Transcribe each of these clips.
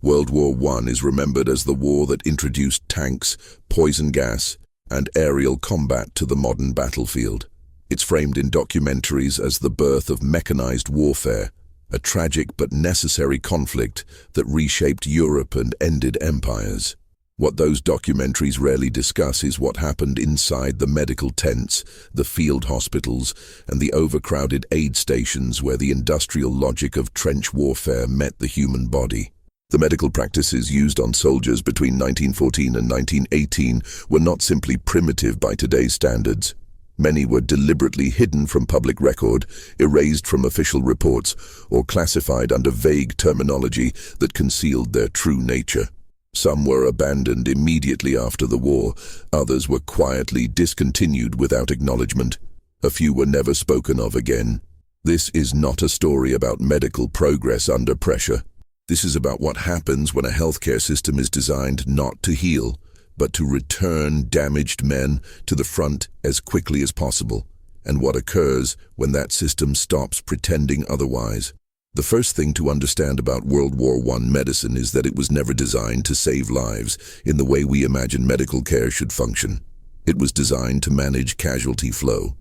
World War I is remembered as the war that introduced tanks, poison gas, and aerial combat to the modern battlefield. It's framed in documentaries as the birth of mechanized warfare, a tragic but necessary conflict that reshaped Europe and ended empires. What those documentaries rarely discuss is what happened inside the medical tents, the field hospitals, and the overcrowded aid stations where the industrial logic of trench warfare met the human body. The medical practices used on soldiers between 1914 and 1918 were not simply primitive by today's standards. Many were deliberately hidden from public record, erased from official reports, or classified under vague terminology that concealed their true nature. Some were abandoned immediately after the war, others were quietly discontinued without acknowledgment. A few were never spoken of again. This is not a story about medical progress under pressure. This is about what happens when a healthcare system is designed not to heal, but to return damaged men to the front as quickly as possible, and what occurs when that system stops pretending otherwise. The first thing to understand about World War I medicine is that it was never designed to save lives in the way we imagine medical care should function. It was designed to manage casualty flow.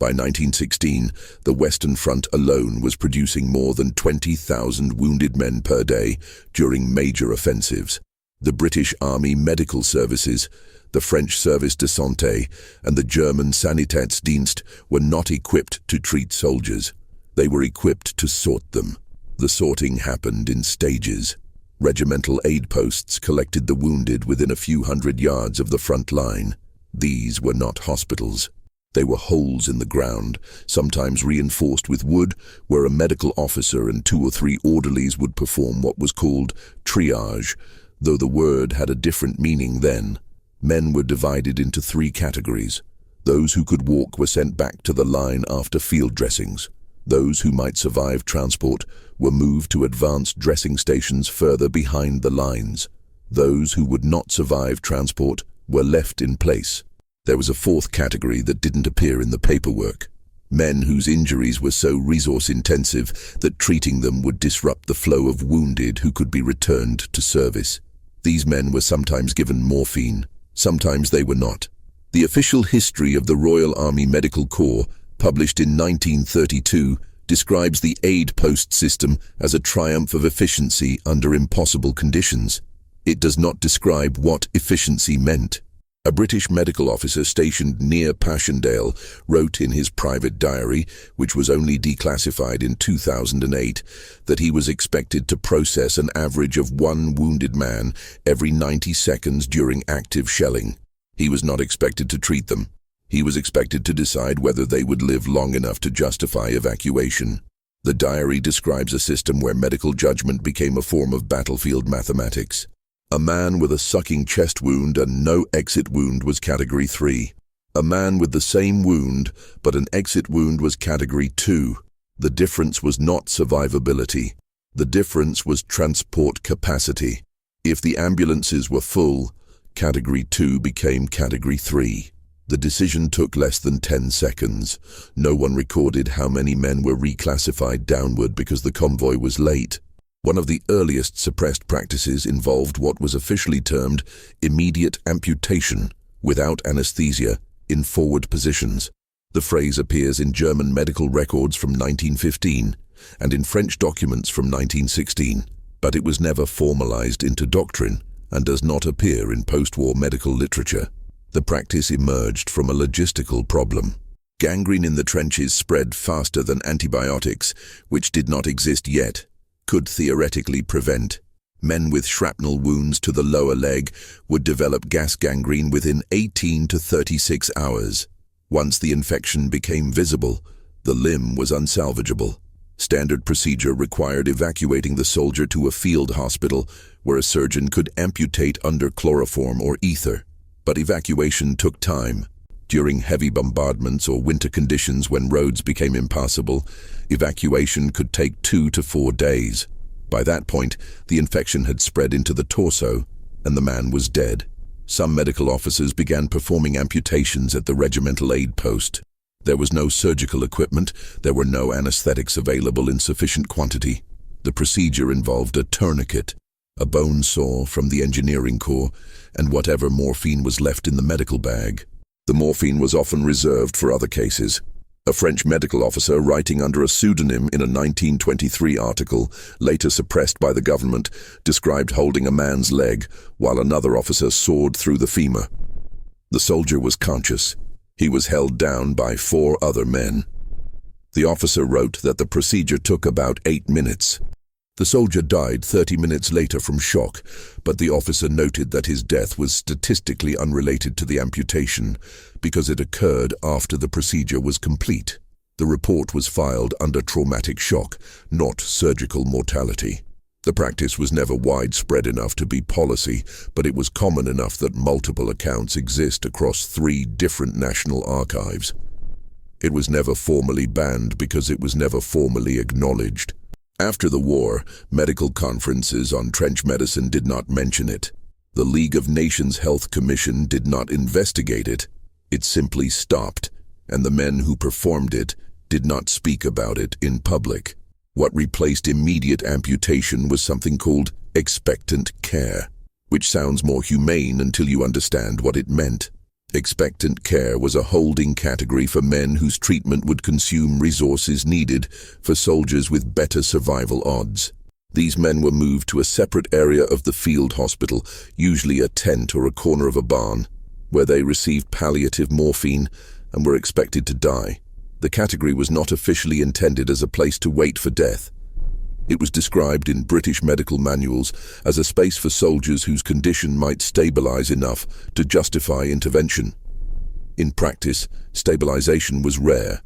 By 1916, the Western Front alone was producing more than 20,000 wounded men per day during major offensives. The British Army Medical Services, the French Service de Santé, and the German Sanitätsdienst were not equipped to treat soldiers. They were equipped to sort them. The sorting happened in stages. Regimental aid posts collected the wounded within a few hundred yards of the front line. These were not hospitals. They were holes in the ground, sometimes reinforced with wood, where a medical officer and 2 or 3 orderlies would perform what was called triage, though the word had a different meaning then. Men were divided into 3 categories. Those who could walk were sent back to the line after field dressings. Those who might survive transport were moved to advanced dressing stations further behind the lines. Those who would not survive transport were left in place. There was a 4th category that didn't appear in the paperwork. Men whose injuries were so resource-intensive that treating them would disrupt the flow of wounded who could be returned to service. These men were sometimes given morphine, sometimes they were not. The official history of the Royal Army Medical Corps, published in 1932, describes the aid post system as a triumph of efficiency under impossible conditions. It does not describe what efficiency meant. A British medical officer stationed near Passchendaele wrote in his private diary, which was only declassified in 2008, that he was expected to process an average of 1 wounded man every 90 seconds during active shelling. He was not expected to treat them. He was expected to decide whether they would live long enough to justify evacuation. The diary describes a system where medical judgment became a form of battlefield mathematics. A man with a sucking chest wound and no exit wound was Category 3. A man with the same wound but an exit wound was Category 2. The difference was not survivability. The difference was transport capacity. If the ambulances were full, Category 2 became Category 3. The decision took less than 10 seconds. No one recorded how many men were reclassified downward because the convoy was late. One of the earliest suppressed practices involved what was officially termed immediate amputation, without anesthesia, in forward positions. The phrase appears in German medical records from 1915 and in French documents from 1916, but it was never formalized into doctrine and does not appear in post-war medical literature. The practice emerged from a logistical problem. Gangrene in the trenches spread faster than antibiotics, which did not exist yet, could theoretically prevent. Men with shrapnel wounds to the lower leg would develop gas gangrene within 18 to 36 hours. Once the infection became visible, the limb was unsalvageable. Standard procedure required evacuating the soldier to a field hospital where a surgeon could amputate under chloroform or ether. But evacuation took time. During heavy bombardments or winter conditions when roads became impassable, evacuation could take 2 to 4 days. By that point, the infection had spread into the torso, and the man was dead. Some medical officers began performing amputations at the regimental aid post. There was no surgical equipment, there were no anesthetics available in sufficient quantity. The procedure involved a tourniquet, a bone saw from the engineering corps, and whatever morphine was left in the medical bag. The morphine was often reserved for other cases. A French medical officer writing under a pseudonym in a 1923 article, later suppressed by the government, described holding a man's leg while another officer sawed through the femur. The soldier was conscious. He was held down by 4 other men. The officer wrote that the procedure took about 8 minutes. The soldier died 30 minutes later from shock, but the officer noted that his death was statistically unrelated to the amputation because it occurred after the procedure was complete. The report was filed under traumatic shock, not surgical mortality. The practice was never widespread enough to be policy, but it was common enough that multiple accounts exist across 3 different national archives. It was never formally banned because it was never formally acknowledged. After the war, medical conferences on trench medicine did not mention it. The League of Nations Health Commission did not investigate it. It simply stopped, and the men who performed it did not speak about it in public. What replaced immediate amputation was something called expectant care, which sounds more humane until you understand what it meant. Expectant care was a holding category for men whose treatment would consume resources needed for soldiers with better survival odds. These men were moved to a separate area of the field hospital, usually a tent or a corner of a barn, where they received palliative morphine and were expected to die. The category was not officially intended as a place to wait for death. It was described in British medical manuals as a space for soldiers whose condition might stabilize enough to justify intervention. In practice, stabilization was rare.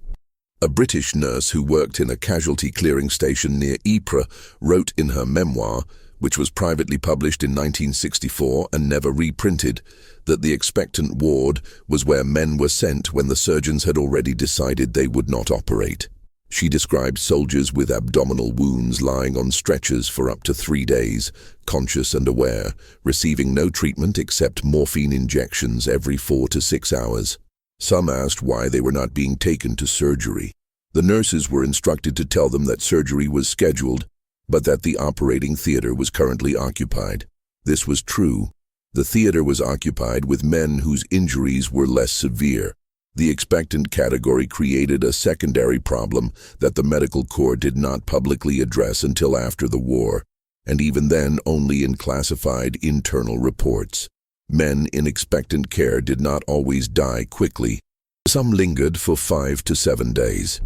A British nurse who worked in a casualty clearing station near Ypres wrote in her memoir, which was privately published in 1964 and never reprinted, that the expectant ward was where men were sent when the surgeons had already decided they would not operate. She described soldiers with abdominal wounds lying on stretchers for up to 3 days, conscious and aware, receiving no treatment except morphine injections every 4 to 6 hours. Some asked why they were not being taken to surgery. The nurses were instructed to tell them that surgery was scheduled, but that the operating theater was currently occupied. This was true. The theater was occupied with men whose injuries were less severe. The expectant category created a secondary problem that the medical corps did not publicly address until after the war, and even then only in classified internal reports. Men in expectant care did not always die quickly. Some lingered for 5 to 7 days.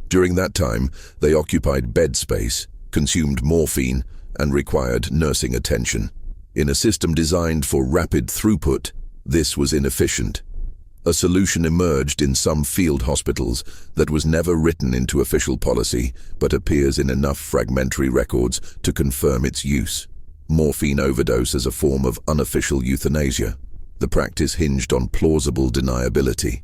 During that time, they occupied bed space, consumed morphine, and required nursing attention. In a system designed for rapid throughput, this was inefficient. A solution emerged in some field hospitals that was never written into official policy, but appears in enough fragmentary records to confirm its use. Morphine overdose as a form of unofficial euthanasia. The practice hinged on plausible deniability.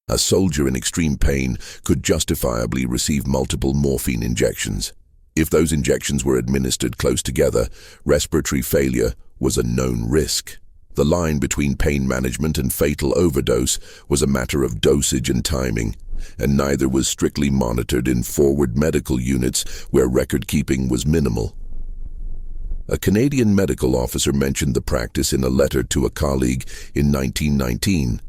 A soldier in extreme pain could justifiably receive multiple morphine injections. If those injections were administered close together, respiratory failure was a known risk. The line between pain management and fatal overdose was a matter of dosage and timing, and neither was strictly monitored in forward medical units where record-keeping was minimal. A Canadian medical officer mentioned the practice in a letter to a colleague in 1919.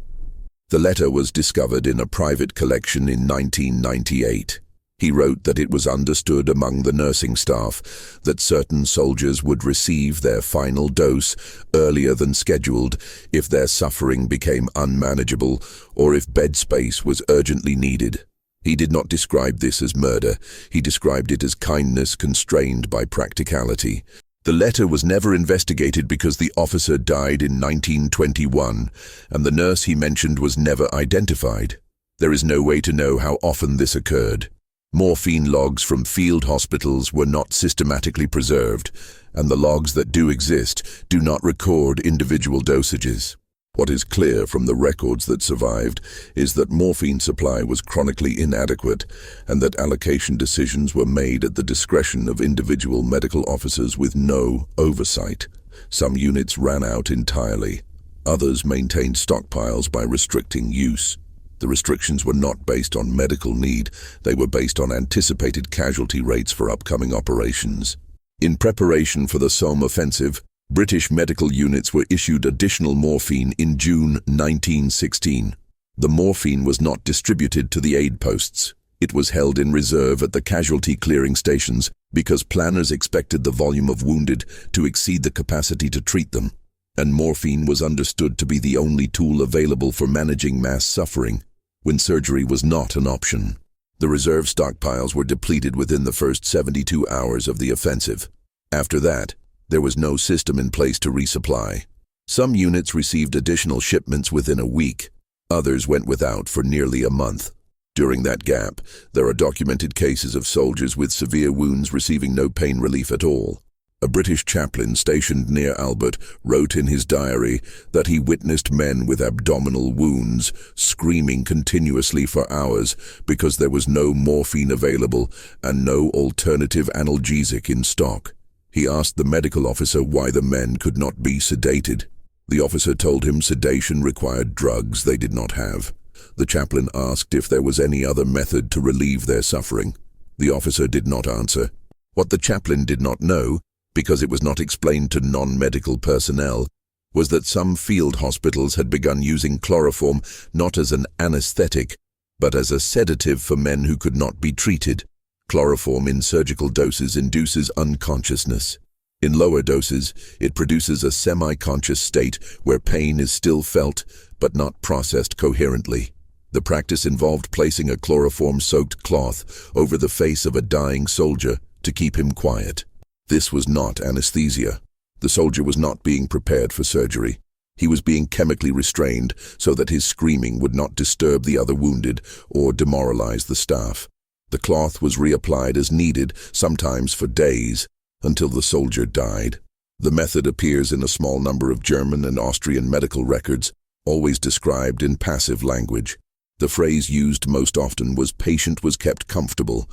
The letter was discovered in a private collection in 1998. He wrote that it was understood among the nursing staff that certain soldiers would receive their final dose earlier than scheduled if their suffering became unmanageable or if bed space was urgently needed. He did not describe this as murder. He described it as kindness constrained by practicality. The letter was never investigated because the officer died in 1921, and the nurse he mentioned was never identified. There is no way to know how often this occurred. Morphine logs from field hospitals were not systematically preserved, and the logs that do exist do not record individual dosages. What is clear from the records that survived is that morphine supply was chronically inadequate and that allocation decisions were made at the discretion of individual medical officers with no oversight. Some units ran out entirely. Others maintained stockpiles by restricting use. The restrictions were not based on medical need, they were based on anticipated casualty rates for upcoming operations. In preparation for the Somme offensive, British medical units were issued additional morphine in June 1916. The morphine was not distributed to the aid posts. It was held in reserve at the casualty clearing stations because planners expected the volume of wounded to exceed the capacity to treat them, and morphine was understood to be the only tool available for managing mass suffering when surgery was not an option. The reserve stockpiles were depleted within the first 72 hours of the offensive. After that, there was no system in place to resupply. Some units received additional shipments within a week. Others went without for nearly a month. During that gap, there are documented cases of soldiers with severe wounds receiving no pain relief at all. A British chaplain stationed near Albert wrote in his diary that he witnessed men with abdominal wounds screaming continuously for hours because there was no morphine available and no alternative analgesic in stock. He asked the medical officer why the men could not be sedated. The officer told him sedation required drugs they did not have. The chaplain asked if there was any other method to relieve their suffering. The officer did not answer. What the chaplain did not know, because it was not explained to non-medical personnel, was that some field hospitals had begun using chloroform not as an anesthetic, but as a sedative for men who could not be treated. Chloroform in surgical doses induces unconsciousness. In lower doses, it produces a semi-conscious state where pain is still felt, but not processed coherently. The practice involved placing a chloroform-soaked cloth over the face of a dying soldier to keep him quiet. This was not anesthesia. The soldier was not being prepared for surgery. He was being chemically restrained so that his screaming would not disturb the other wounded or demoralize the staff. The cloth was reapplied as needed, sometimes for days, until the soldier died. The method appears in a small number of German and Austrian medical records, always described in passive language. The phrase used most often was "patient was kept comfortable,"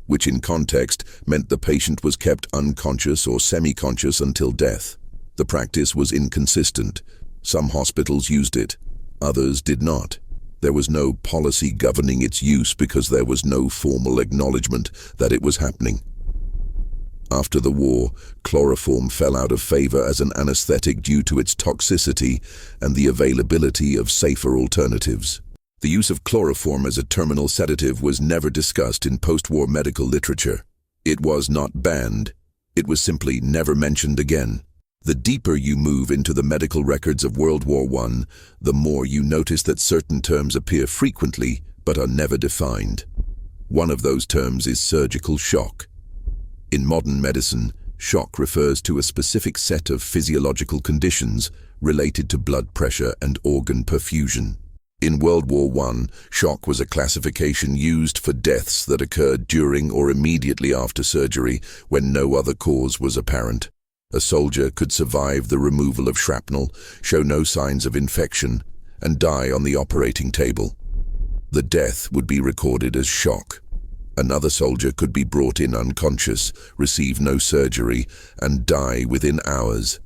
which in context meant the patient was kept unconscious or semi-conscious until death. The practice was inconsistent. Some hospitals used it, others did not. There was no policy governing its use because there was no formal acknowledgment that it was happening. After the war, chloroform fell out of favor as an anesthetic due to its toxicity and the availability of safer alternatives. The use of chloroform as a terminal sedative was never discussed in post-war medical literature. It was not banned. It was simply never mentioned again. The deeper you move into the medical records of World War I, the more you notice that certain terms appear frequently but are never defined. One of those terms is surgical shock. In modern medicine, shock refers to a specific set of physiological conditions related to blood pressure and organ perfusion. In World War I, shock was a classification used for deaths that occurred during or immediately after surgery when no other cause was apparent. A soldier could survive the removal of shrapnel, show no signs of infection, and die on the operating table. The death would be recorded as shock. Another soldier could be brought in unconscious, receive no surgery, and die within hours.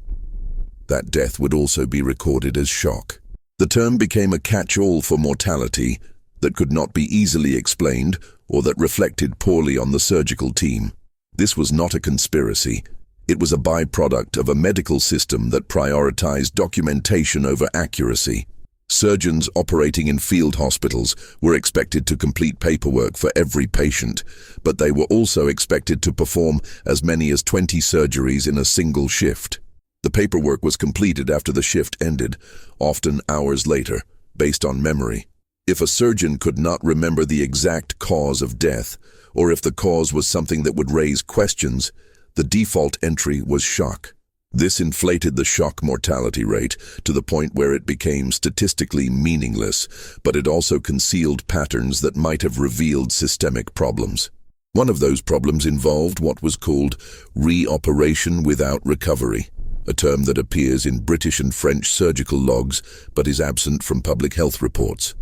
That death would also be recorded as shock. The term became a catch-all for mortality that could not be easily explained or that reflected poorly on the surgical team. This was not a conspiracy. It was a byproduct of a medical system that prioritized documentation over accuracy. Surgeons operating in field hospitals were expected to complete paperwork for every patient, but they were also expected to perform as many as 20 surgeries in a single shift. The paperwork was completed after the shift ended, often hours later, based on memory. If a surgeon could not remember the exact cause of death, or if the cause was something that would raise questions, the default entry was shock. This inflated the shock mortality rate to the point where it became statistically meaningless, but it also concealed patterns that might have revealed systemic problems. One of those problems involved what was called reoperation without recovery, a term that appears in British and French surgical logs but is absent from public health reports.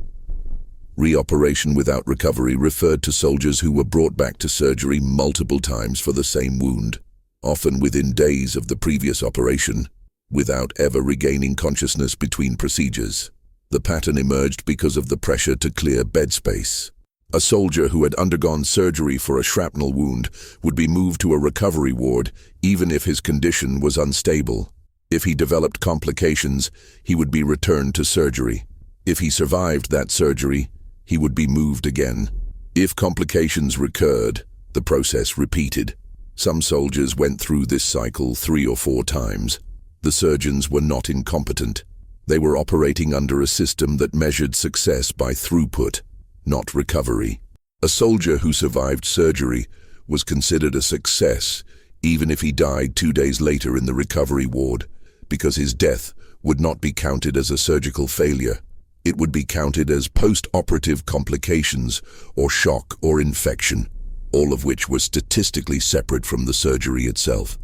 Reoperation without recovery referred to soldiers who were brought back to surgery multiple times for the same wound, often within days of the previous operation, without ever regaining consciousness between procedures. The pattern emerged because of the pressure to clear bed space. A soldier who had undergone surgery for a shrapnel wound would be moved to a recovery ward even if his condition was unstable. If he developed complications, he would be returned to surgery. If he survived that surgery, he would be moved again. If complications recurred, the process repeated. Some soldiers went through this cycle 3 or 4 times. The surgeons were not incompetent. They were operating under a system that measured success by throughput, not recovery. A soldier who survived surgery was considered a success, even if he died 2 days later in the recovery ward, because his death would not be counted as a surgical failure. It would be counted as post-operative complications or shock or infection, all of which were statistically separate from the surgery itself.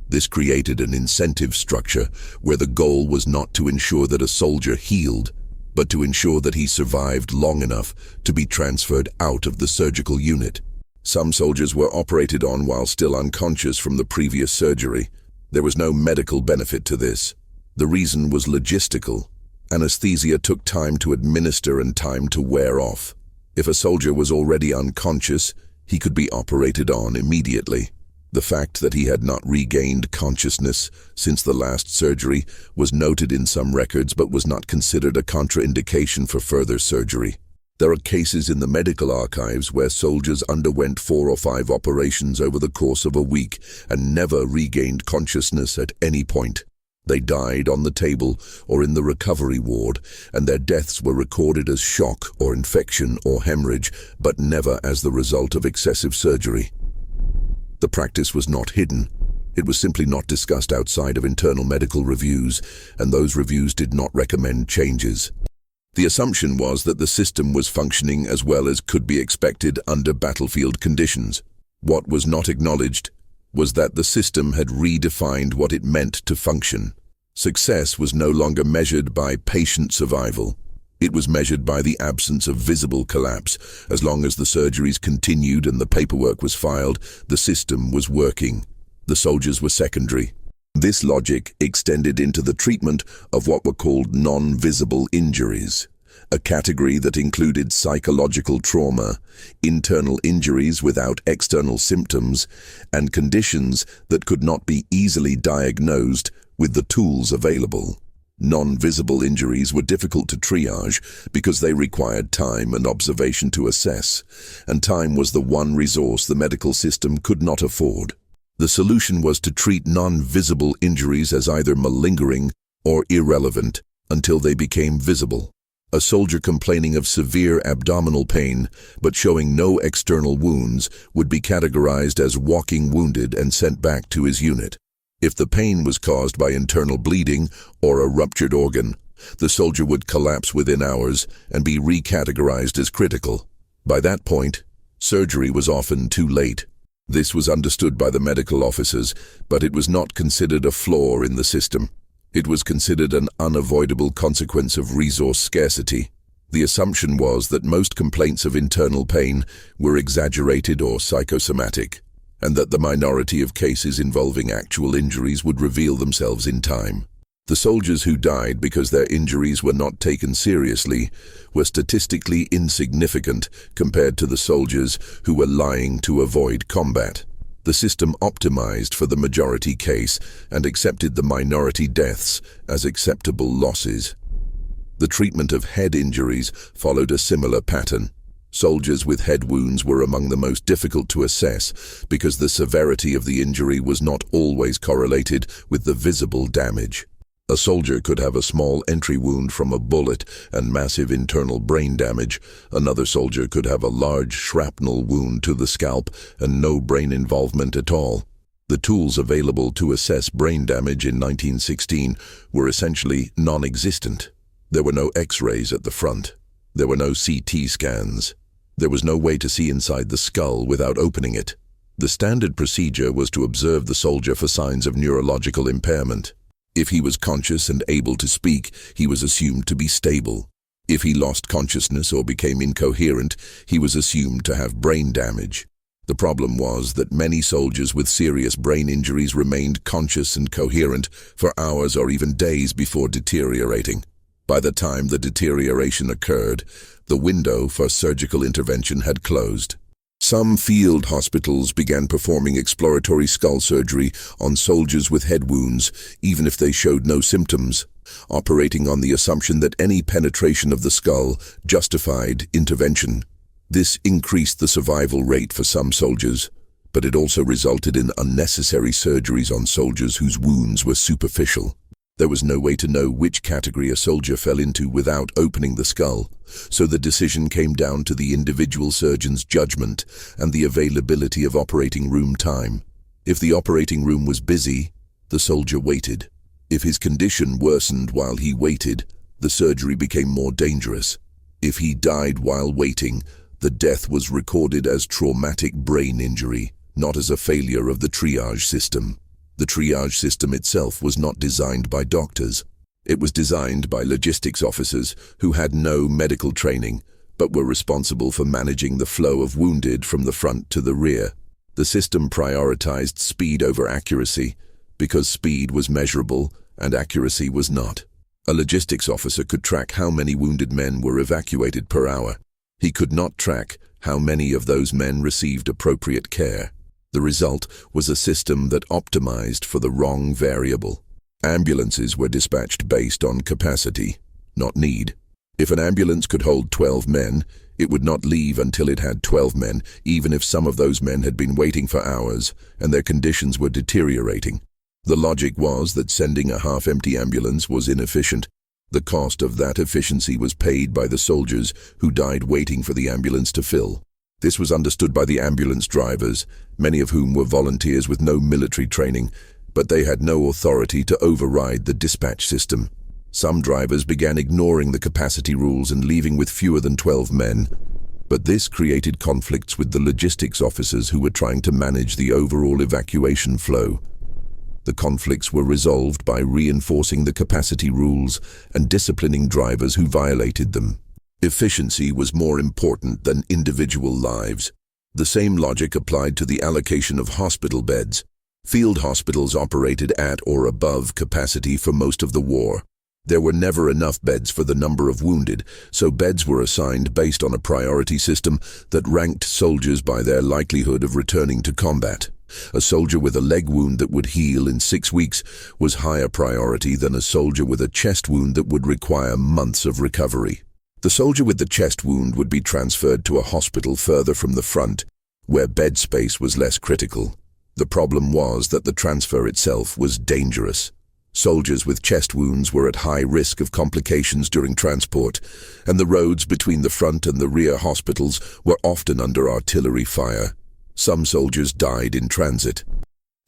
This created an incentive structure where the goal was not to ensure that a soldier healed, but to ensure that he survived long enough to be transferred out of the surgical unit. Some soldiers were operated on while still unconscious from the previous surgery. There was no medical benefit to this. The reason was logistical. Anesthesia took time to administer and time to wear off. If a soldier was already unconscious, he could be operated on immediately. The fact that he had not regained consciousness since the last surgery was noted in some records but was not considered a contraindication for further surgery. There are cases in the medical archives where soldiers underwent 4 or 5 operations over the course of a week and never regained consciousness at any point. They died on the table or in the recovery ward, and their deaths were recorded as shock or infection or hemorrhage, but never as the result of excessive surgery. The practice was not hidden. It was simply not discussed outside of internal medical reviews, and those reviews did not recommend changes. The assumption was that the system was functioning as well as could be expected under battlefield conditions. What was not acknowledged was that the system had redefined what it meant to function. Success was no longer measured by patient survival. It was measured by the absence of visible collapse. As long as the surgeries continued and the paperwork was filed, the system was working. The soldiers were secondary. This logic extended into the treatment of what were called non-visible injuries, a category that included psychological trauma, internal injuries without external symptoms, and conditions that could not be easily diagnosed with the tools available. Non-visible injuries were difficult to triage because they required time and observation to assess, and time was the one resource the medical system could not afford. The solution was to treat non-visible injuries as either malingering or irrelevant until they became visible. A soldier complaining of severe abdominal pain but showing no external wounds would be categorized as walking wounded and sent back to his unit. If the pain was caused by internal bleeding or a ruptured organ, the soldier would collapse within hours and be recategorized as critical. By that point, surgery was often too late. This was understood by the medical officers, but it was not considered a flaw in the system. It was considered an unavoidable consequence of resource scarcity. The assumption was that most complaints of internal pain were exaggerated or psychosomatic, and that the minority of cases involving actual injuries would reveal themselves in time. The soldiers who died because their injuries were not taken seriously were statistically insignificant compared to the soldiers who were lying to avoid combat. The system optimized for the majority case and accepted the minority deaths as acceptable losses. The treatment of head injuries followed a similar pattern. Soldiers with head wounds were among the most difficult to assess because the severity of the injury was not always correlated with the visible damage. A soldier could have a small entry wound from a bullet and massive internal brain damage. Another soldier could have a large shrapnel wound to the scalp and no brain involvement at all. The tools available to assess brain damage in 1916 were essentially non-existent. There were no X-rays at the front. There were no CT scans. There was no way to see inside the skull without opening it. The standard procedure was to observe the soldier for signs of neurological impairment. If he was conscious and able to speak, he was assumed to be stable. If he lost consciousness or became incoherent, he was assumed to have brain damage. The problem was that many soldiers with serious brain injuries remained conscious and coherent for hours or even days before deteriorating. By the time the deterioration occurred, the window for surgical intervention had closed. Some field hospitals began performing exploratory skull surgery on soldiers with head wounds, even if they showed no symptoms, operating on the assumption that any penetration of the skull justified intervention. This increased the survival rate for some soldiers, but it also resulted in unnecessary surgeries on soldiers whose wounds were superficial. There was no way to know which category a soldier fell into without opening the skull, so the decision came down to the individual surgeon's judgment and the availability of operating room time. If the operating room was busy, the soldier waited. If his condition worsened while he waited, the surgery became more dangerous. If he died while waiting, the death was recorded as traumatic brain injury, not as a failure of the triage system. The triage system itself was not designed by doctors. It was designed by logistics officers who had no medical training, but were responsible for managing the flow of wounded from the front to the rear. The system prioritized speed over accuracy, because speed was measurable and accuracy was not. A logistics officer could track how many wounded men were evacuated per hour. He could not track how many of those men received appropriate care. The result was a system that optimized for the wrong variable. Ambulances were dispatched based on capacity, not need. If an ambulance could hold 12 men, it would not leave until it had 12 men, even if some of those men had been waiting for hours and their conditions were deteriorating. The logic was that sending a half-empty ambulance was inefficient. The cost of that efficiency was paid by the soldiers who died waiting for the ambulance to fill. This was understood by the ambulance drivers, many of whom were volunteers with no military training, but they had no authority to override the dispatch system. Some drivers began ignoring the capacity rules and leaving with fewer than 12 men. But this created conflicts with the logistics officers who were trying to manage the overall evacuation flow. The conflicts were resolved by reinforcing the capacity rules and disciplining drivers who violated them. Efficiency was more important than individual lives. The same logic applied to the allocation of hospital beds. Field hospitals operated at or above capacity for most of the war. There were never enough beds for the number of wounded, so beds were assigned based on a priority system that ranked soldiers by their likelihood of returning to combat. A soldier with a leg wound that would heal in 6 weeks was higher priority than a soldier with a chest wound that would require months of recovery. The soldier with the chest wound would be transferred to a hospital further from the front, where bed space was less critical. The problem was that the transfer itself was dangerous. Soldiers with chest wounds were at high risk of complications during transport, and the roads between the front and the rear hospitals were often under artillery fire. Some soldiers died in transit.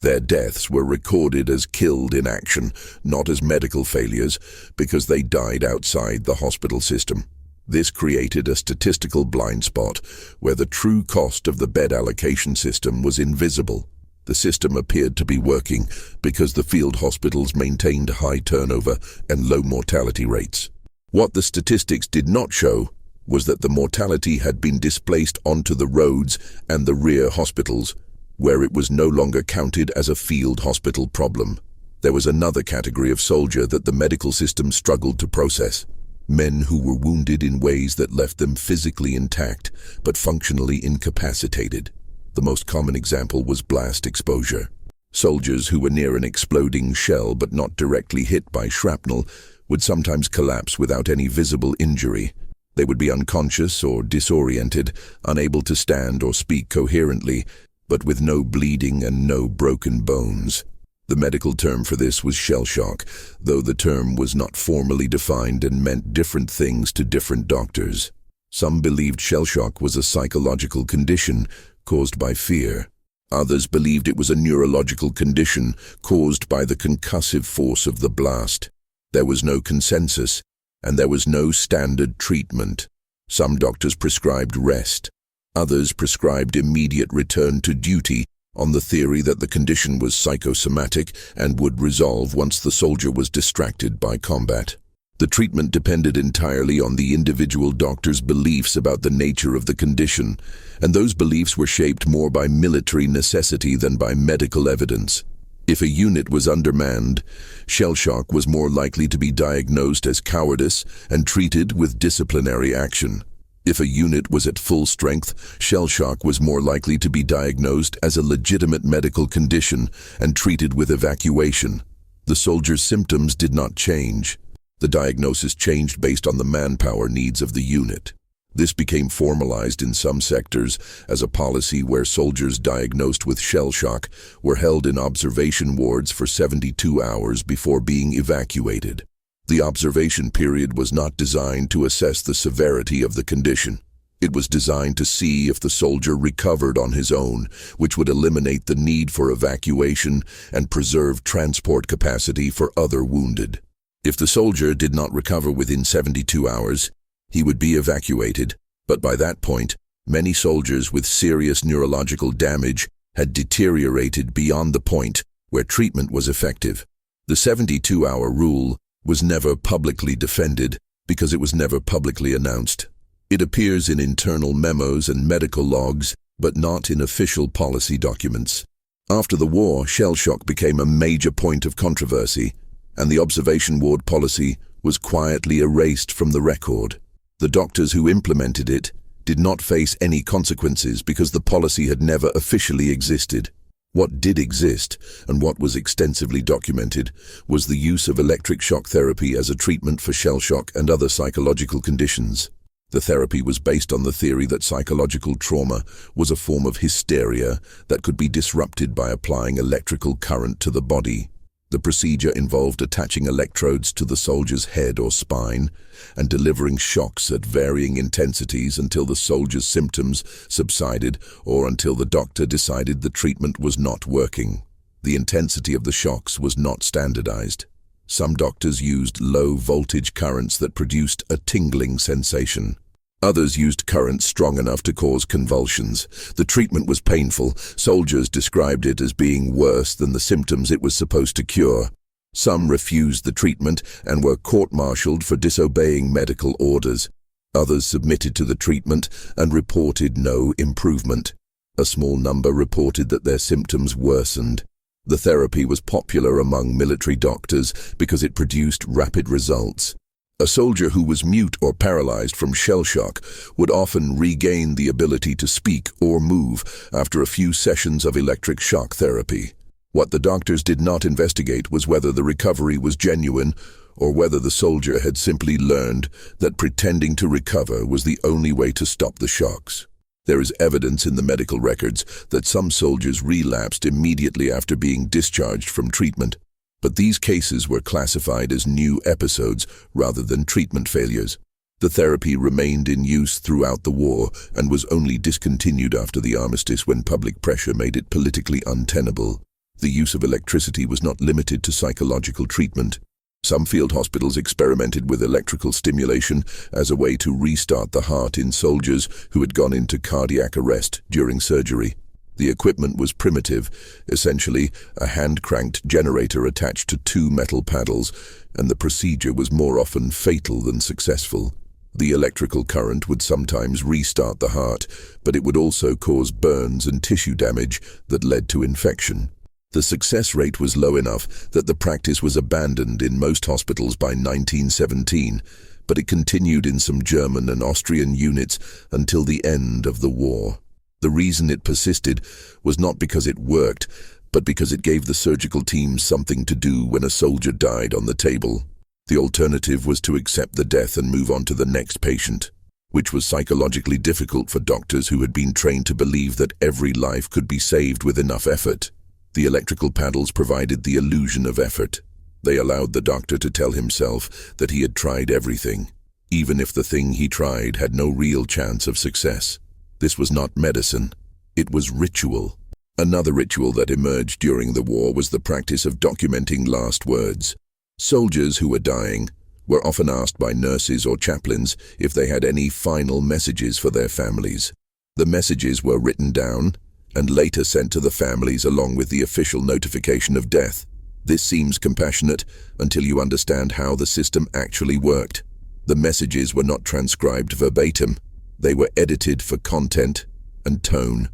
Their deaths were recorded as killed in action, not as medical failures, because they died outside the hospital system. This created a statistical blind spot where the true cost of the bed allocation system was invisible. The system appeared to be working because the field hospitals maintained high turnover and low mortality rates. What the statistics did not show was that the mortality had been displaced onto the roads and the rear hospitals, where it was no longer counted as a field hospital problem. There was another category of soldier that the medical system struggled to process. Men who were wounded in ways that left them physically intact, but functionally incapacitated. The most common example was blast exposure. Soldiers who were near an exploding shell but not directly hit by shrapnel would sometimes collapse without any visible injury. They would be unconscious or disoriented, unable to stand or speak coherently, but with no bleeding and no broken bones. The medical term for this was shell shock, though the term was not formally defined and meant different things to different doctors. Some believed shell shock was a psychological condition caused by fear. Others believed it was a neurological condition caused by the concussive force of the blast. There was no consensus, and there was no standard treatment. Some doctors prescribed rest. Others prescribed immediate return to duty on the theory that the condition was psychosomatic and would resolve once the soldier was distracted by combat. The treatment depended entirely on the individual doctor's beliefs about the nature of the condition, and those beliefs were shaped more by military necessity than by medical evidence. If a unit was undermanned, shell shock was more likely to be diagnosed as cowardice and treated with disciplinary action. If a unit was at full strength, shell shock was more likely to be diagnosed as a legitimate medical condition and treated with evacuation. The soldiers' symptoms did not change. The diagnosis changed based on the manpower needs of the unit. This became formalized in some sectors as a policy where soldiers diagnosed with shell shock were held in observation wards for 72 hours before being evacuated. The observation period was not designed to assess the severity of the condition. It was designed to see if the soldier recovered on his own, which would eliminate the need for evacuation and preserve transport capacity for other wounded. If the soldier did not recover within 72 hours, he would be evacuated, but by that point, many soldiers with serious neurological damage had deteriorated beyond the point where treatment was effective. The 72-hour rule was never publicly defended because it was never publicly announced. It appears in internal memos and medical logs, but not in official policy documents. After the war, shell shock became a major point of controversy, and the observation ward policy was quietly erased from the record. The doctors who implemented it did not face any consequences because the policy had never officially existed. What did exist, and what was extensively documented, was the use of electric shock therapy as a treatment for shell shock and other psychological conditions. The therapy was based on the theory that psychological trauma was a form of hysteria that could be disrupted by applying electrical current to the body. The procedure involved attaching electrodes to the soldier's head or spine and delivering shocks at varying intensities until the soldier's symptoms subsided or until the doctor decided the treatment was not working. The intensity of the shocks was not standardized. Some doctors used low-voltage currents that produced a tingling sensation. Others used currents strong enough to cause convulsions. The treatment was painful. Soldiers described it as being worse than the symptoms it was supposed to cure. Some refused the treatment and were court-martialed for disobeying medical orders. Others submitted to the treatment and reported no improvement. A small number reported that their symptoms worsened. The therapy was popular among military doctors because it produced rapid results. A soldier who was mute or paralyzed from shell shock would often regain the ability to speak or move after a few sessions of electric shock therapy. What the doctors did not investigate was whether the recovery was genuine or whether the soldier had simply learned that pretending to recover was the only way to stop the shocks. There is evidence in the medical records that some soldiers relapsed immediately after being discharged from treatment, but these cases were classified as new episodes rather than treatment failures. The therapy remained in use throughout the war and was only discontinued after the armistice when public pressure made it politically untenable. The use of electricity was not limited to psychological treatment. Some field hospitals experimented with electrical stimulation as a way to restart the heart in soldiers who had gone into cardiac arrest during surgery. The equipment was primitive, essentially a hand-cranked generator attached to two metal paddles, and the procedure was more often fatal than successful. The electrical current would sometimes restart the heart, but it would also cause burns and tissue damage that led to infection. The success rate was low enough that the practice was abandoned in most hospitals by 1917, but it continued in some German and Austrian units until the end of the war. The reason it persisted was not because it worked, but because it gave the surgical teams something to do when a soldier died on the table. The alternative was to accept the death and move on to the next patient, which was psychologically difficult for doctors who had been trained to believe that every life could be saved with enough effort. The electrical paddles provided the illusion of effort. They allowed the doctor to tell himself that he had tried everything, even if the thing he tried had no real chance of success. This was not medicine. It was ritual. Another ritual that emerged during the war was the practice of documenting last words. Soldiers who were dying were often asked by nurses or chaplains if they had any final messages for their families. The messages were written down and later sent to the families along with the official notification of death. This seems compassionate until you understand how the system actually worked. The messages were not transcribed verbatim. They were edited for content and tone.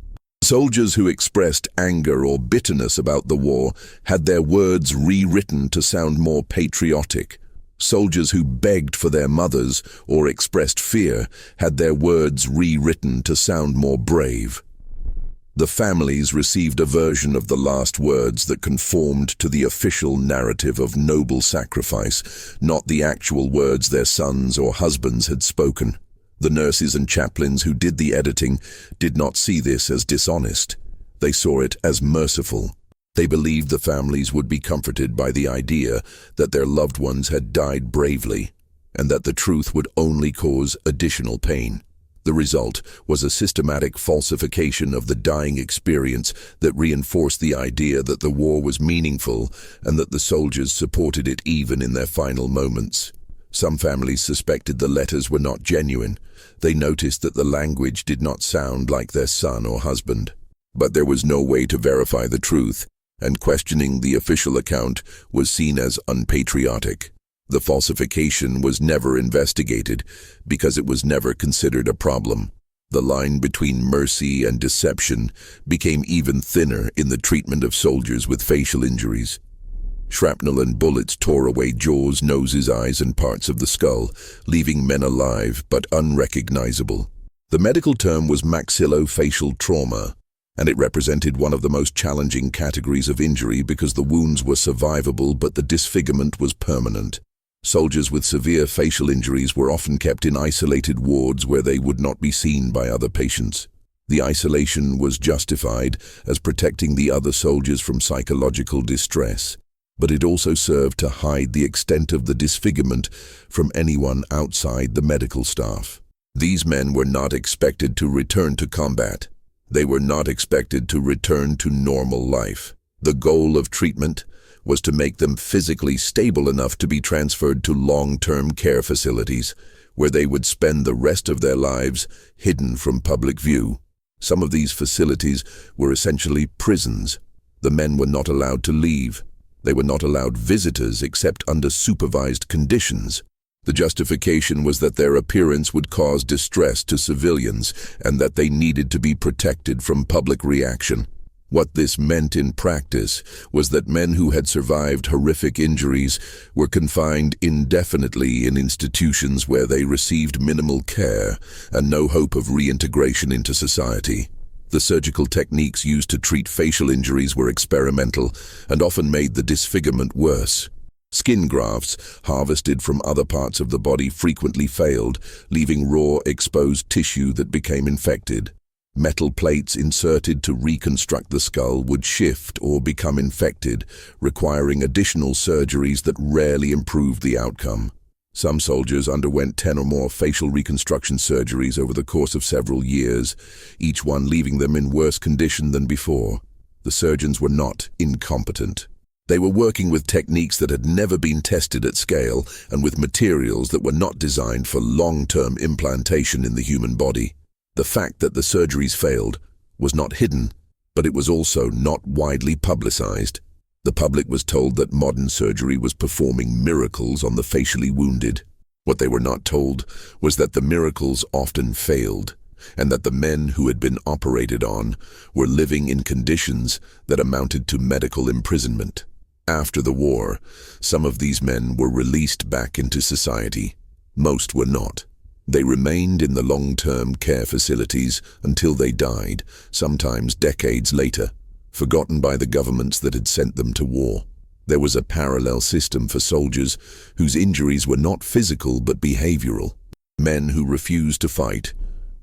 Soldiers who expressed anger or bitterness about the war had their words rewritten to sound more patriotic. Soldiers who begged for their mothers or expressed fear had their words rewritten to sound more brave. The families received a version of the last words that conformed to the official narrative of noble sacrifice, not the actual words their sons or husbands had spoken. The nurses and chaplains who did the editing did not see this as dishonest. They saw it as merciful. They believed the families would be comforted by the idea that their loved ones had died bravely, and that the truth would only cause additional pain. The result was a systematic falsification of the dying experience that reinforced the idea that the war was meaningful and that the soldiers supported it even in their final moments. Some families suspected the letters were not genuine. They noticed that the language did not sound like their son or husband. But there was no way to verify the truth, and questioning the official account was seen as unpatriotic. The falsification was never investigated because it was never considered a problem. The line between mercy and deception became even thinner in the treatment of soldiers with facial injuries. Shrapnel and bullets tore away jaws, noses, eyes, and parts of the skull, leaving men alive but unrecognizable. The medical term was maxillofacial trauma, and it represented one of the most challenging categories of injury because the wounds were survivable but the disfigurement was permanent. Soldiers with severe facial injuries were often kept in isolated wards where they would not be seen by other patients. The isolation was justified as protecting the other soldiers from psychological distress, but it also served to hide the extent of the disfigurement from anyone outside the medical staff. These men were not expected to return to combat. They were not expected to return to normal life. The goal of treatment was to make them physically stable enough to be transferred to long-term care facilities, where they would spend the rest of their lives hidden from public view. Some of these facilities were essentially prisons. The men were not allowed to leave. They were not allowed visitors except under supervised conditions. The justification was that their appearance would cause distress to civilians and that they needed to be protected from public reaction. What this meant in practice was that men who had survived horrific injuries were confined indefinitely in institutions where they received minimal care and no hope of reintegration into society. The surgical techniques used to treat facial injuries were experimental and often made the disfigurement worse. Skin grafts harvested from other parts of the body frequently failed, leaving raw, exposed tissue that became infected. Metal plates inserted to reconstruct the skull would shift or become infected, requiring additional surgeries that rarely improved the outcome. Some soldiers underwent 10 or more facial reconstruction surgeries over the course of several years, each one leaving them in worse condition than before. The surgeons were not incompetent. They were working with techniques that had never been tested at scale and with materials that were not designed for long-term implantation in the human body. The fact that the surgeries failed was not hidden, but it was also not widely publicized. The public was told that modern surgery was performing miracles on the facially wounded. What they were not told was that the miracles often failed, and that the men who had been operated on were living in conditions that amounted to medical imprisonment. After the war, some of these men were released back into society. Most were not. They remained in the long-term care facilities until they died, sometimes decades later, forgotten by the governments that had sent them to war. There was a parallel system for soldiers whose injuries were not physical but behavioral. Men who refused to fight,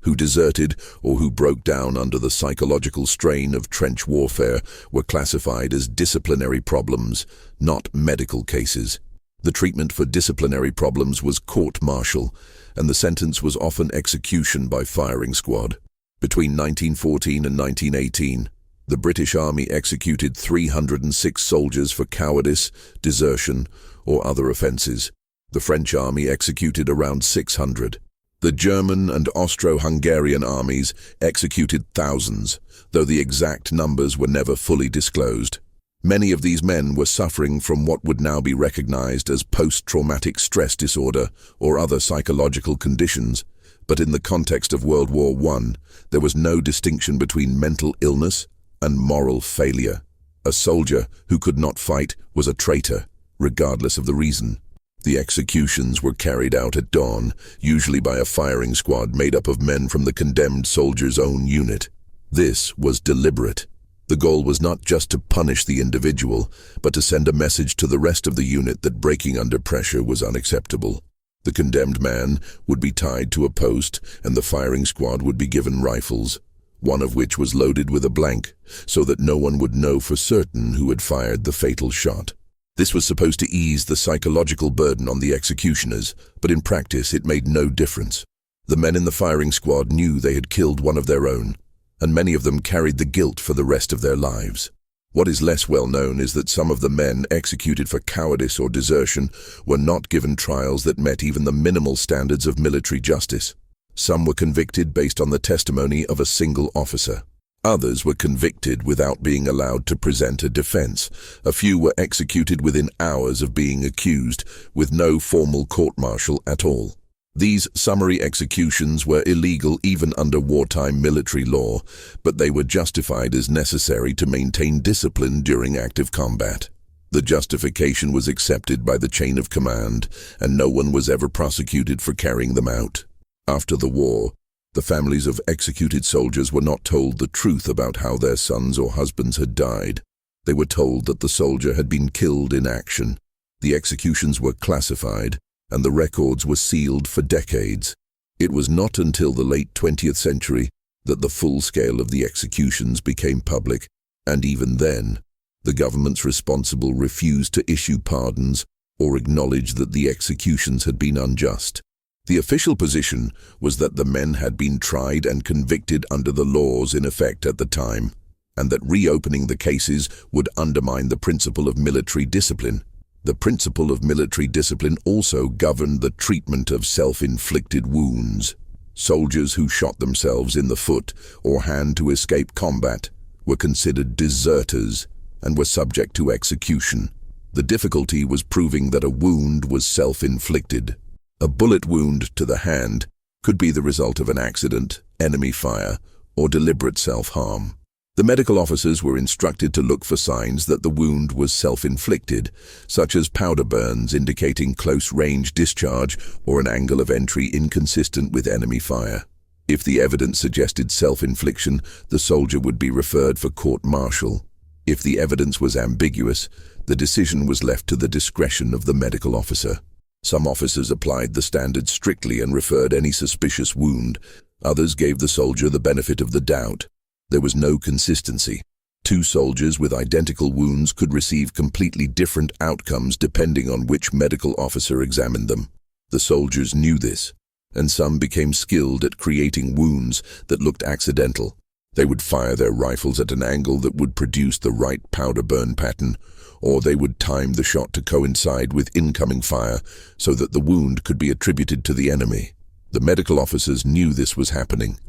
who deserted, or who broke down under the psychological strain of trench warfare were classified as disciplinary problems, not medical cases. The treatment for disciplinary problems was court-martial, and the sentence was often execution by firing squad. Between 1914 and 1918, the British Army executed 306 soldiers for cowardice, desertion, or other offences. The French Army executed around 600. The German and Austro-Hungarian armies executed thousands, though the exact numbers were never fully disclosed. Many of these men were suffering from what would now be recognized as post-traumatic stress disorder or other psychological conditions. But in the context of World War I, there was no distinction between mental illness and moral failure. A soldier who could not fight was a traitor, regardless of the reason. The executions were carried out at dawn, usually by a firing squad made up of men from the condemned soldier's own unit. This was deliberate. The goal was not just to punish the individual, but to send a message to the rest of the unit that breaking under pressure was unacceptable. The condemned man would be tied to a post, and the firing squad would be given rifles, one of which was loaded with a blank, so that no one would know for certain who had fired the fatal shot. This was supposed to ease the psychological burden on the executioners, but in practice it made no difference. The men in the firing squad knew they had killed one of their own, and many of them carried the guilt for the rest of their lives. What is less well known is that some of the men executed for cowardice or desertion were not given trials that met even the minimal standards of military justice. Some were convicted based on the testimony of a single officer. Others were convicted without being allowed to present a defense. A few were executed within hours of being accused, with no formal court-martial at all. These summary executions were illegal even under wartime military law, but they were justified as necessary to maintain discipline during active combat. The justification was accepted by the chain of command, and no one was ever prosecuted for carrying them out. After the war, the families of executed soldiers were not told the truth about how their sons or husbands had died. They were told that the soldier had been killed in action. The executions were classified, and the records were sealed for decades. It was not until the late 20th century that the full scale of the executions became public, and even then, the governments responsible refused to issue pardons or acknowledge that the executions had been unjust. The official position was that the men had been tried and convicted under the laws in effect at the time, and that reopening the cases would undermine the principle of military discipline. The principle of military discipline also governed the treatment of self-inflicted wounds. Soldiers who shot themselves in the foot or hand to escape combat were considered deserters and were subject to execution. The difficulty was proving that a wound was self-inflicted. A bullet wound to the hand could be the result of an accident, enemy fire, or deliberate self-harm. The medical officers were instructed to look for signs that the wound was self-inflicted, such as powder burns indicating close-range discharge or an angle of entry inconsistent with enemy fire. If the evidence suggested self-infliction, the soldier would be referred for court-martial. If the evidence was ambiguous, the decision was left to the discretion of the medical officer. Some officers applied the standard strictly and referred any suspicious wound. Others gave the soldier the benefit of the doubt. There was no consistency. Two soldiers with identical wounds could receive completely different outcomes depending on which medical officer examined them. The soldiers knew this, and some became skilled at creating wounds that looked accidental. They would fire their rifles at an angle that would produce the right powder burn pattern, or they would time the shot to coincide with incoming fire so that the wound could be attributed to the enemy. The medical officers knew this was happening,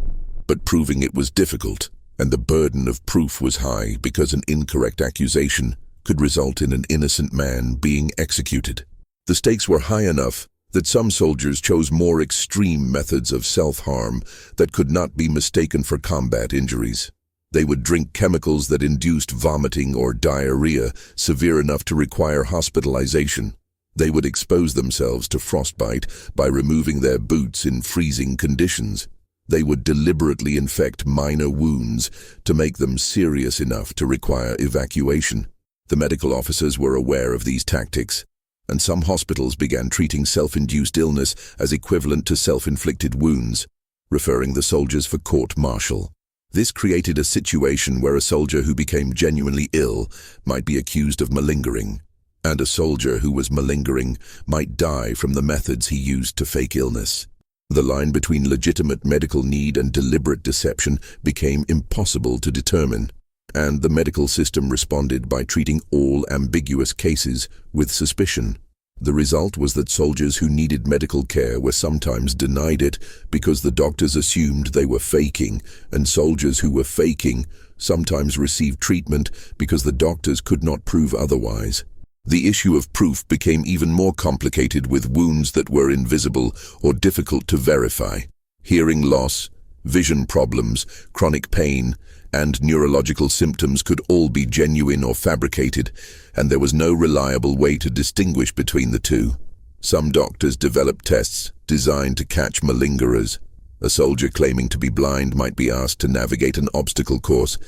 but proving it was difficult, and the burden of proof was high because an incorrect accusation could result in an innocent man being executed. The stakes were high enough that some soldiers chose more extreme methods of self-harm that could not be mistaken for combat injuries. They would drink chemicals that induced vomiting or diarrhea severe enough to require hospitalization. They would expose themselves to frostbite by removing their boots in freezing conditions. They would deliberately infect minor wounds to make them serious enough to require evacuation. The medical officers were aware of these tactics, and some hospitals began treating self-induced illness as equivalent to self-inflicted wounds, referring the soldiers for court-martial. This created a situation where a soldier who became genuinely ill might be accused of malingering, and a soldier who was malingering might die from the methods he used to fake illness. The line between legitimate medical need and deliberate deception became impossible to determine, and the medical system responded by treating all ambiguous cases with suspicion. The result was that soldiers who needed medical care were sometimes denied it because the doctors assumed they were faking, and soldiers who were faking sometimes received treatment because the doctors could not prove otherwise. The issue of proof became even more complicated with wounds that were invisible or difficult to verify. Hearing loss, vision problems, chronic pain, and neurological symptoms could all be genuine or fabricated, and there was no reliable way to distinguish between the two. Some doctors developed tests designed to catch malingerers. A soldier claiming to be blind might be asked to navigate an obstacle course,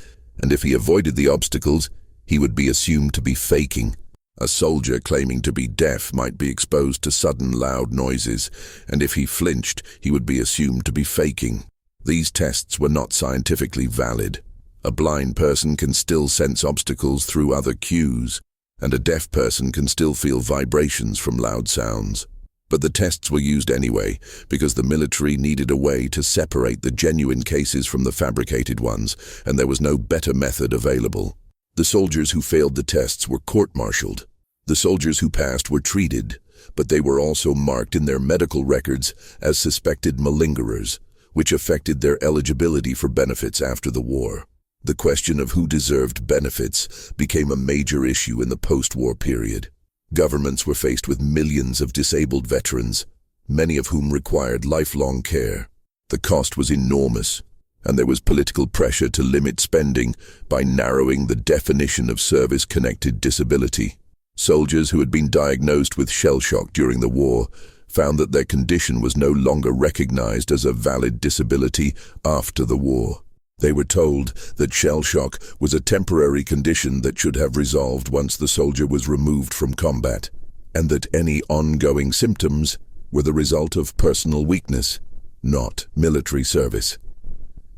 and if he avoided the obstacles, he would be assumed to be faking. A soldier claiming to be deaf might be exposed to sudden loud noises, and if he flinched, he would be assumed to be faking. These tests were not scientifically valid. A blind person can still sense obstacles through other cues, and a deaf person can still feel vibrations from loud sounds. But the tests were used anyway, because the military needed a way to separate the genuine cases from the fabricated ones, and there was no better method available. The soldiers who failed the tests were court-martialed. The soldiers who passed were treated, but they were also marked in their medical records as suspected malingerers, which affected their eligibility for benefits after the war. The question of who deserved benefits became a major issue in the post-war period. Governments were faced with millions of disabled veterans, many of whom required lifelong care. The cost was enormous, and there was political pressure to limit spending by narrowing the definition of service-connected disability. Soldiers who had been diagnosed with shell shock during the war found that their condition was no longer recognized as a valid disability after the war. They were told that shell shock was a temporary condition that should have resolved once the soldier was removed from combat, and that any ongoing symptoms were the result of personal weakness, not military service.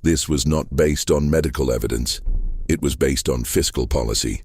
This was not based on medical evidence. It was based on fiscal policy.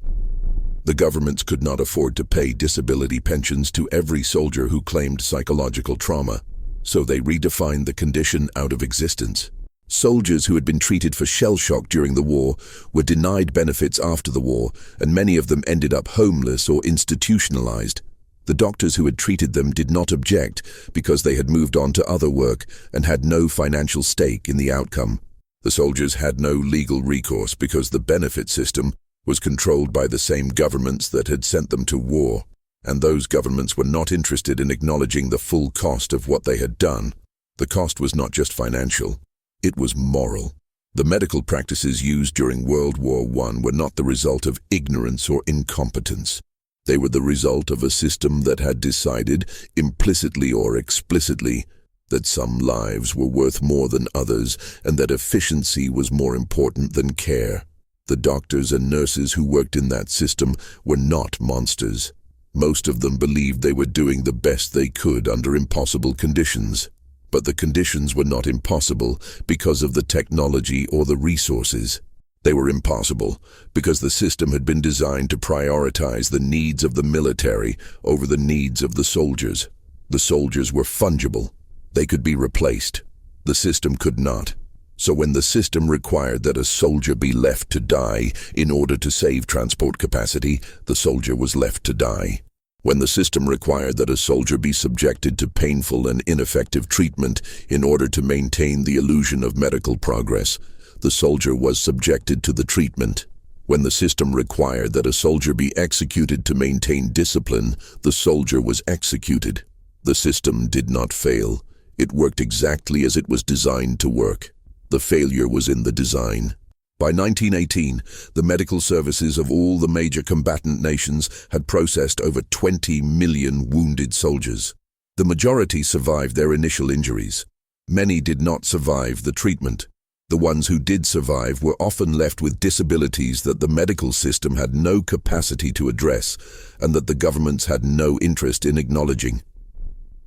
The governments could not afford to pay disability pensions to every soldier who claimed psychological trauma, so they redefined the condition out of existence. Soldiers who had been treated for shell shock during the war were denied benefits after the war, and many of them ended up homeless or institutionalized. The doctors who had treated them did not object because they had moved on to other work and had no financial stake in the outcome. The soldiers had no legal recourse because the benefit system was controlled by the same governments that had sent them to war, and those governments were not interested in acknowledging the full cost of what they had done. The cost was not just financial, it was moral. The medical practices used during World War I were not the result of ignorance or incompetence. They were the result of a system that had decided, implicitly or explicitly, that some lives were worth more than others and that efficiency was more important than care. The doctors and nurses who worked in that system were not monsters. Most of them believed they were doing the best they could under impossible conditions. But the conditions were not impossible because of the technology or the resources. They were impossible because the system had been designed to prioritize the needs of the military over the needs of the soldiers. The soldiers were fungible. They could be replaced. The system could not. So when the system required that a soldier be left to die in order to save transport capacity, the soldier was left to die. When the system required that a soldier be subjected to painful and ineffective treatment in order to maintain the illusion of medical progress, the soldier was subjected to the treatment. When the system required that a soldier be executed to maintain discipline, the soldier was executed. The system did not fail. It worked exactly as it was designed to work. The failure was in the design. By 1918, the medical services of all the major combatant nations had processed over 20 million wounded soldiers. The majority survived their initial injuries. Many did not survive the treatment. The ones who did survive were often left with disabilities that the medical system had no capacity to address and that the governments had no interest in acknowledging.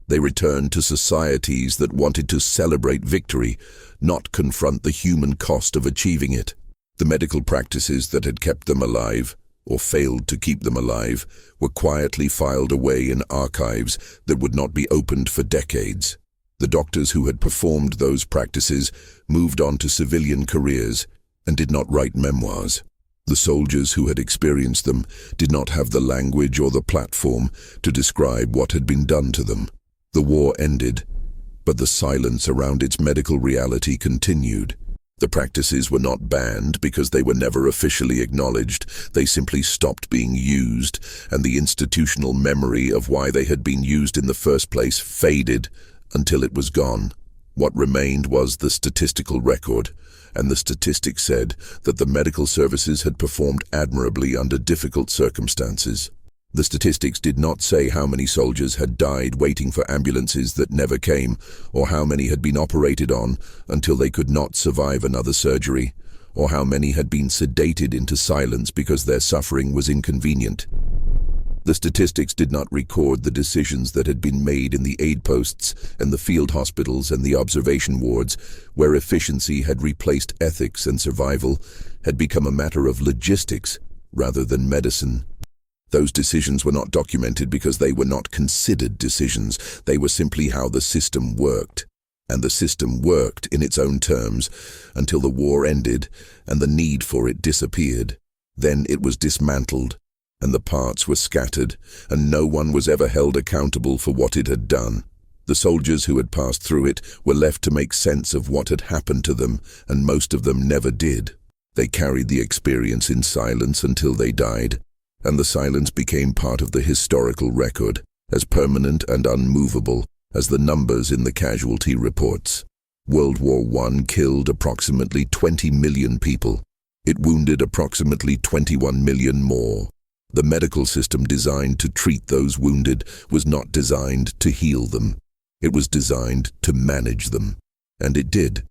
They returned to societies that wanted to celebrate victory, not confront the human cost of achieving it. The medical practices that had kept them alive, or failed to keep them alive, were quietly filed away in archives that would not be opened for decades. The doctors who had performed those practices moved on to civilian careers and did not write memoirs. The soldiers who had experienced them did not have the language or the platform to describe what had been done to them. The war ended, but the silence around its medical reality continued. The practices were not banned because they were never officially acknowledged. They simply stopped being used, and the institutional memory of why they had been used in the first place faded until it was gone. What remained was the statistical record, and the statistics said that the medical services had performed admirably under difficult circumstances. The statistics did not say how many soldiers had died waiting for ambulances that never came, or how many had been operated on until they could not survive another surgery, or how many had been sedated into silence because their suffering was inconvenient. The statistics did not record the decisions that had been made in the aid posts and the field hospitals and the observation wards, where efficiency had replaced ethics and survival had become a matter of logistics rather than medicine. Those decisions were not documented because they were not considered decisions. They were simply how the system worked. And the system worked in its own terms until the war ended and the need for it disappeared. Then it was dismantled, and the parts were scattered, and no one was ever held accountable for what it had done. The soldiers who had passed through it were left to make sense of what had happened to them, and most of them never did. They carried the experience in silence until they died, and the silence became part of the historical record, as permanent and unmovable as the numbers in the casualty reports. World War I killed approximately 20 million people. It wounded approximately 21 million more. The medical system designed to treat those wounded was not designed to heal them. It was designed to manage them. And it did.